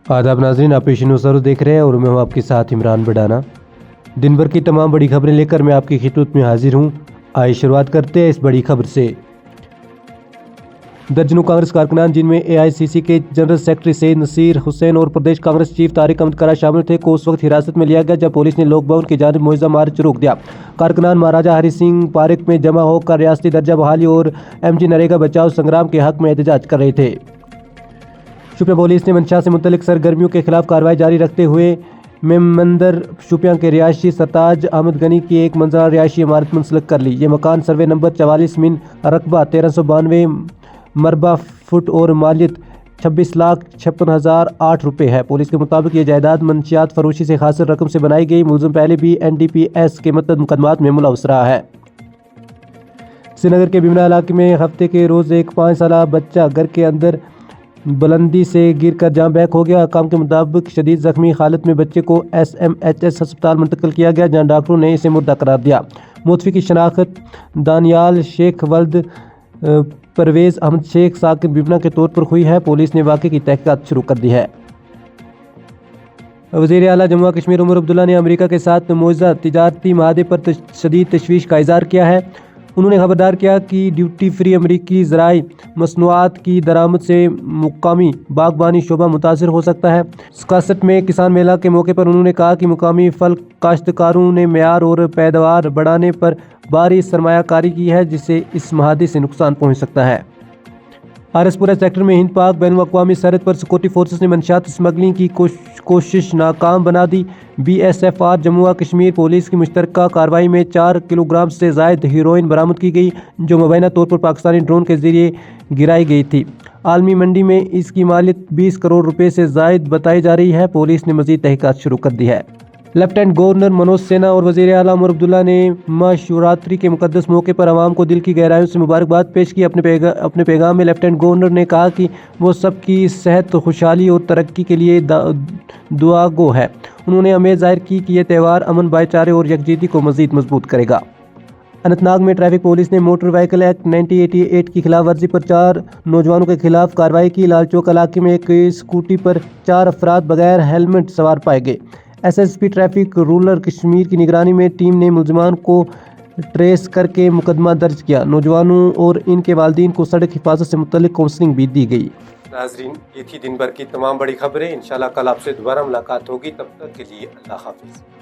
आदाब नाज़रीन, आप पेश नज़र देख रहे हैं और मैं हूं आपके साथ इमरान बड़ाना। दिन भर की तमाम बड़ी खबरें लेकर मैं आपकी खिदमत में हाजिर हूं। आइए शुरुआत करते हैं इस बड़ी खबर से। दर्जनों कांग्रेस कारकुनान, जिनमें AICC के जनरल सेक्रेटरी सैयद नसीर हुसैन और प्रदेश कांग्रेस चीफ तारिक अहमद करार शामिल थे, को उस वक्त हिरासत में लिया गया जब पुलिस ने लोक भवन की जानिब मुआवजा मार्च रोक दिया। कारकुनान महाराजा हरि सिंह पार्क में जमा होकर रियासती दर्जा बहाली और MG नरेगा बचाओ संग्राम के हक में एहतजाज कर रहे थे। शुपियां पुलिस ने मंशा से मुतल्लिक सरगर्मियों के खिलाफ कार्रवाई जारी रखते हुए मेमंदर शुपियां के रिहायशी सरताज अहमद गनी की एक मंजिला रिहायशी इमारत मुंसलिक कर ली। ये मकान सर्वे नंबर 44 मिन रकबा 1392 मरबा फुट और मालियत 26,56,008 रुपये है। पुलिस के मुताबिक ये जायदाद मंशियात फरोशी से हासिल रकम से बनाई गई। मुलजिम पहले भी NDPS के मतद मुकदमात में मुलव्वस रहा है। श्रीनगर के बिमना इलाके में हफ्ते के रोज़ एक 5 साला बच्चा घर के अंदर बुलंदी से गिरकर जाम बहक हो गया। हकाम के मुताबिक शदीद जख्मी हालत में बच्चे को SMHS अस्पताल मुंतकिल किया गया, जहां डॉक्टरों ने इसे मुर्दा करार दिया। मुतफी की शनाख्त दानियाल शेख वल्द परवेज़ अहमद शेख साकिन बिबना के तौर पर हुई है। पुलिस ने वाक़े की तहकीकात शुरू कर दी है। वज़ीर आला जम्मू कश्मीर उमर अब्दुल्ला ने अमेरिका के साथ मौजूदा तिजारती माहदे पर शदीद तशवीश का इज़हार किया है। उन्होंने खबरदार किया कि ड्यूटी फ्री अमरीकी ज़राई मसनूआत की दरामद से मुकामी बागबानी शोबा मुतासर हो सकता है। सियासत में किसान मेला के मौके पर उन्होंने कहा कि मुकामी फल काश्तकारों ने मेयार और पैदावार बढ़ाने पर भारी सरमायाकारी की है, जिससे इस माहदे से नुकसान पहुँच सकता है। आरएसपुरा सेक्टर में हिंद पाक बैन अवी सरहद पर सिक्योरिटी फोर्सेस ने मंशियात स्मगलिंग की कोशिश नाकाम बना दी। BSFR जम्मू कश्मीर पुलिस की मुश्तरका कार्रवाई में 4 किलोग्राम से ज़ायद हीरोइन बरामद की गई, जो मुबैना तौर पर पाकिस्तानी ड्रोन के जरिए गिराई गई थी। आलमी मंडी में इसकी मालियत 20 करोड़ रुपए से ज़ायद बताई जा रही है। पुलिस ने मज़ीद तहकीकात शुरू कर दी है। लेफ्टिनेंट गवर्नर मनोज सिन्हा और वज़ीर आला उमर अब्दुल्ला ने महाशिवरात्रि के मुक़द्दस मौके पर आवाम को दिल की गहराइयों से मुबारकबाद पेश की। अपने पैगाम में लेफ्टिनेंट गवर्नर ने कहा कि वो सबकी सेहत, खुशहाली और तरक्की के लिए दुआगो है। उन्होंने उम्मीद जाहिर की कि यह त्यौहार अमन, भाईचारे और यकजहती को मज़ीद मजबूत करेगा। अनंतनाग में ट्रैफिक पुलिस ने मोटर व्हीकल एक्ट 1988 की खिलाफ वर्जी पर 4 नौजवानों के खिलाफ कार्रवाई की। लालचौक इलाके में एक स्कूटी पर 4 अफराद बगैर हेलमेट सवार पाए गए। SSP ट्रैफिक रूरल कश्मीर की निगरानी में टीम ने मुलजमान को ट्रेस करके मुकदमा दर्ज किया। नौजवानों और इनके वालिदैन को सड़क हिफाजत से मुतल्लिक काउंसलिंग भी दी गई। नाज़रीन, ये थी दिन भर की तमाम बड़ी खबरें। इंशाल्लाह कल आपसे दोबारा मुलाकात होगी। तब तक के लिए अल्लाह हाफिज़।